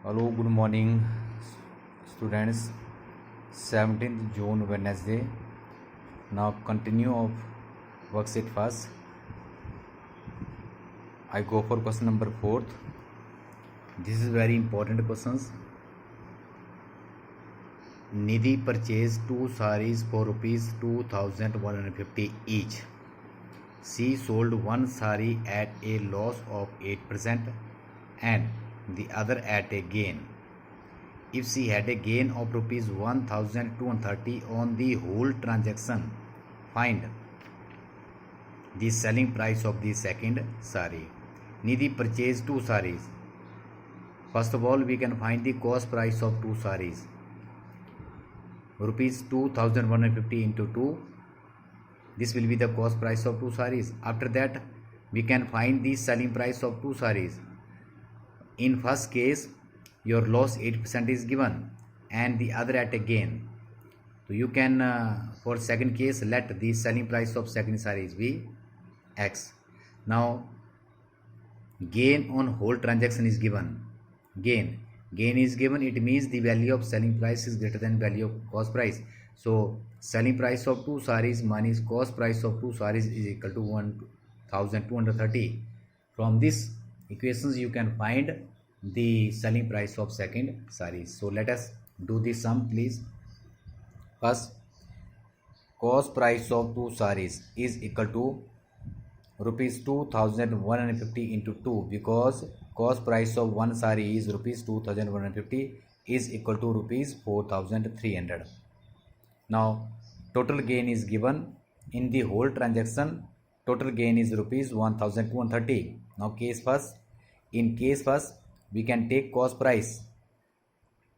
Hello, good morning, students. 17th June, Wednesday. Now continue of worksheet first. I go for question number 4th. This is very important questions. Nidhi purchased 2 sarees for rupees 2150 each. She sold one saree at a loss of 8% and the other at a gain. If she had a gain of rupees 1230 on the whole transaction, find the selling price of the second saree. Nidhi purchased 2 sarees. First of all, we can find the cost price of 2 sarees. Rupees 2150 into 2. This will be the cost price of 2 sarees. After that, we can find the selling price of 2 sarees. In first case, your loss 8% is given and the other at a gain. So you can, for second case, let the selling price of second sarees be X. Now, gain on whole transaction is given. Gain is given, it means the value of selling price is greater than value of cost price. So selling price of 2 sarees minus cost price of 2 sarees is equal to 1230. From this equations you can find the selling price of second sarees. So let us do the sum, please. First, cost price of 2 sarees is equal to rupees 2150 into 2, because cost price of one saree is rupees 2150 is equal to rupees 4300. Now total gain is given in the whole transaction. Total gain is rupees 1230. Now case first. In case first, we can take cost price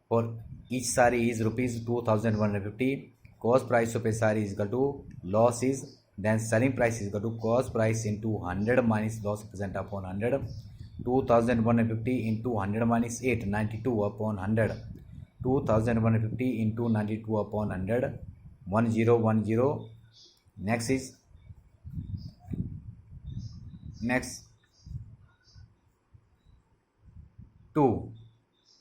for each saree is rupees 2150. Cost price of a saree is equal to loss is, then selling price is equal to cost price into 100 minus loss percent upon 100. 2150 into 100 minus 8, 92 upon 100. 2150 into 92 upon 100, 1010. Next is, next 2,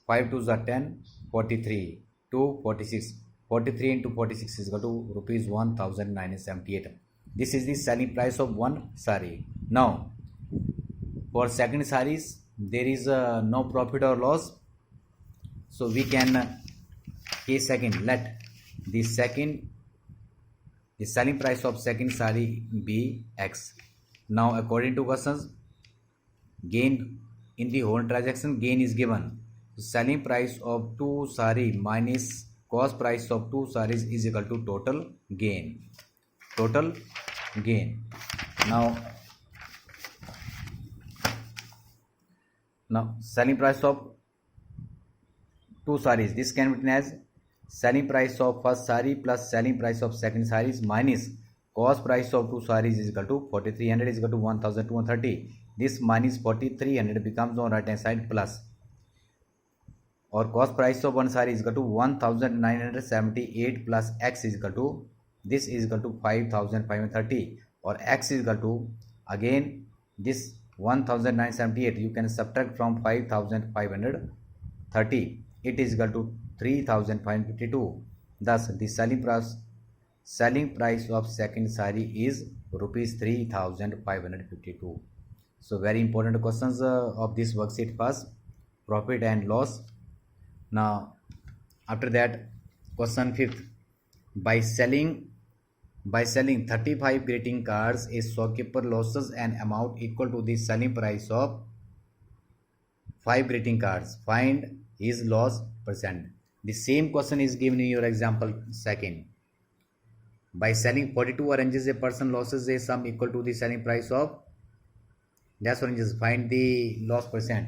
5 2s are 10, 43, 2, 46. 43 into 46 is equal to rupees 1978. This is the selling price of one saree. Now, for second sarees, there is no profit or loss. So we can case second, let the selling price of second saree be X. Now according to questions, gain in the whole transaction, gain is given. Selling price of 2 saree minus cost price of 2 sarees is equal to total gain. Total gain. Now selling price of 2 sarees, this can be written as selling price of first saree plus selling price of second sarees minus cost price of 2 sarees is equal to 4300 is equal to 1230. This minus 4300 becomes on right hand side plus, or cost price of one saree is equal to 1978 plus X is equal to, this is equal to 5530, or X is equal to, again this 1978 you can subtract from 5530, it is equal to 3552. Thus the selling price of second saree is rupees 3552. So very important questions of this worksheet. First, profit and loss. Now after that, question 5th, by selling 35 greeting cards, a shopkeeper loses an amount equal to the selling price of 5 greeting cards. Find his loss percent. The same question is given in your example second. By selling 42 oranges, a person loses a sum equal to the selling price of dash oranges. Find the loss percent.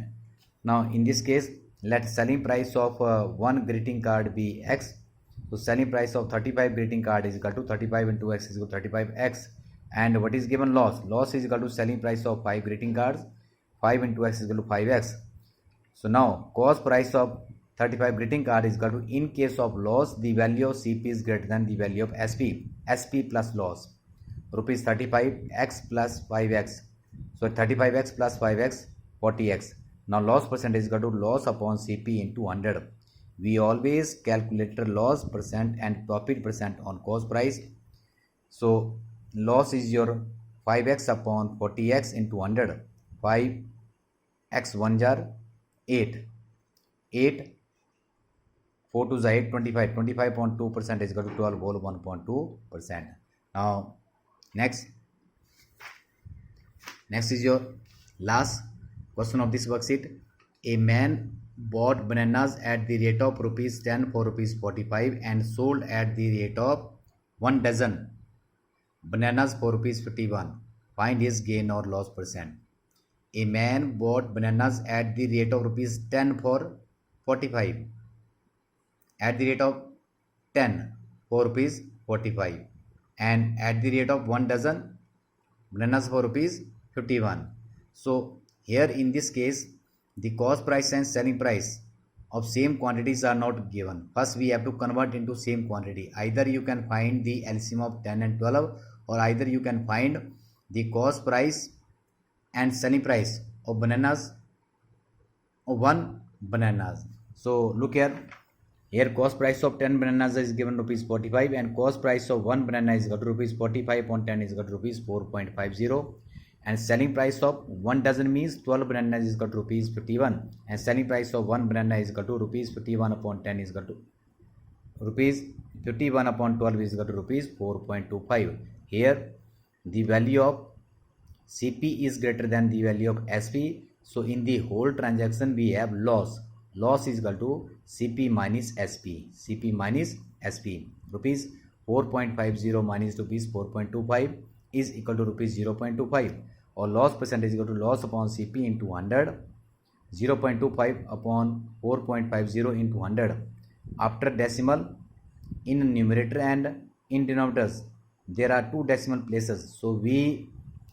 Now in this case, let selling price of one greeting card be X. So selling price of 35 greeting card is equal to 35 into X is equal to 35X. And what is given loss? Loss is equal to selling price of 5 greeting cards. 5 into X is equal to 5X. So now cost price of 35 greeting card is equal to, in case of loss, the value of CP is greater than the value of SP. SP plus loss. Rupees 35, X plus 5X. So 35X plus 5X, 40X. Now loss percentage is equal to loss upon CP into 100. We always calculate loss percent and profit percent on cost price. So loss is your 5x upon 40x into 100. 5x 1 jar 8. 8 4 to 8, 25. 25.2% is equal to 12 whole 1.2%. Now next is your last question of this worksheet. A man bought bananas at the rate of rupees 10 for rupees 45 and sold at the rate of 1 dozen bananas for rupees 51. Find his gain or loss percent. A man bought bananas at the rate of rupees 10 for 45 at the rate of 10 for rupees 45 and at the rate of 1 dozen bananas for rupees 51. So here in this case the cost price and selling price of same quantities are not given. First we have to convert into same quantity. Either you can find the LCM of 10 and 12 or either you can find the cost price and selling price of bananas of 1 bananas. So look here. Here cost price of 10 bananas is given rupees 45 and cost price of 1 banana is equal to rupees 45 upon 10 is equal to rupees 4.50 and selling price of 1 dozen means 12 bananas is equal to rupees 51 and selling price of 1 banana is equal to rupees 51 upon 10 is equal to rupees 51 upon 12 is equal to rupees 4.25. Here the value of CP is greater than the value of SP. So in the whole transaction we have loss. Loss is equal to CP minus SP. CP minus SP. Rupees 4.50 minus rupees 4.25 is equal to rupees 0.25 or loss percentage is equal to loss upon CP into 100. 0.25 upon 4.50 into 100. After decimal in numerator and in denominators there are 2 decimal places. So we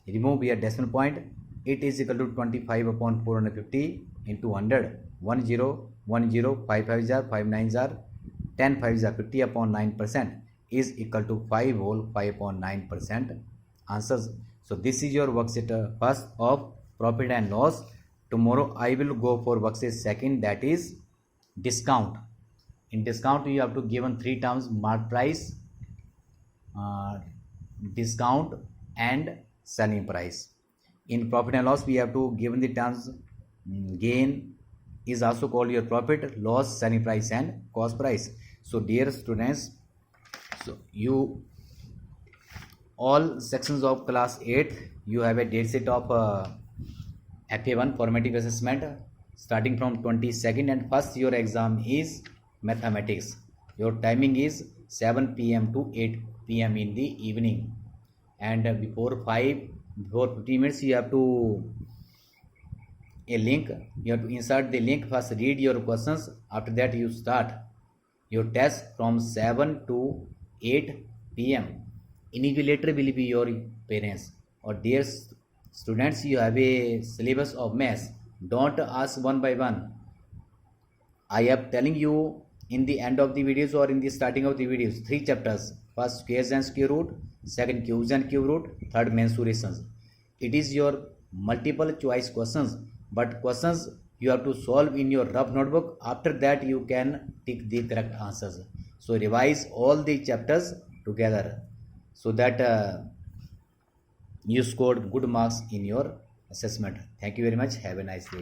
remove here decimal point. It is equal to 25 upon 450 into 100. 10 10 5 5s are 5 9s are 10 5s are 50 upon 9% is equal to 5 whole 5 upon 9% answers. So this is your worksheet first of profit and loss. Tomorrow I will go for worksheet second, that is discount. In discount you have to given 3 terms: mark price, discount and selling price. In profit and loss we have to given the terms gain is also called your profit, loss, selling price and cost price. So dear students, so you all sections of class 8 you have a date set of FA1 formative assessment starting from 22nd and first your exam is mathematics. Your timing is 7 PM to 8 PM in the evening and before 15 minutes you have to a link. You have to insert the link. First read your questions. After that you start your test from 7 to 8 PM. Invigilator will be your parents. Or dear students, you have a syllabus of maths. Don't ask one by one. I am telling you in the end of the videos or in the starting of the videos 3 chapters. First squares and square root, second cubes and cube root, third mensurations. It is your multiple choice questions, but questions you have to solve in your rough notebook. After that you can tick the correct answers. So revise all the chapters together so that you scored good marks in your assessment. Thank you very much. Have a nice day.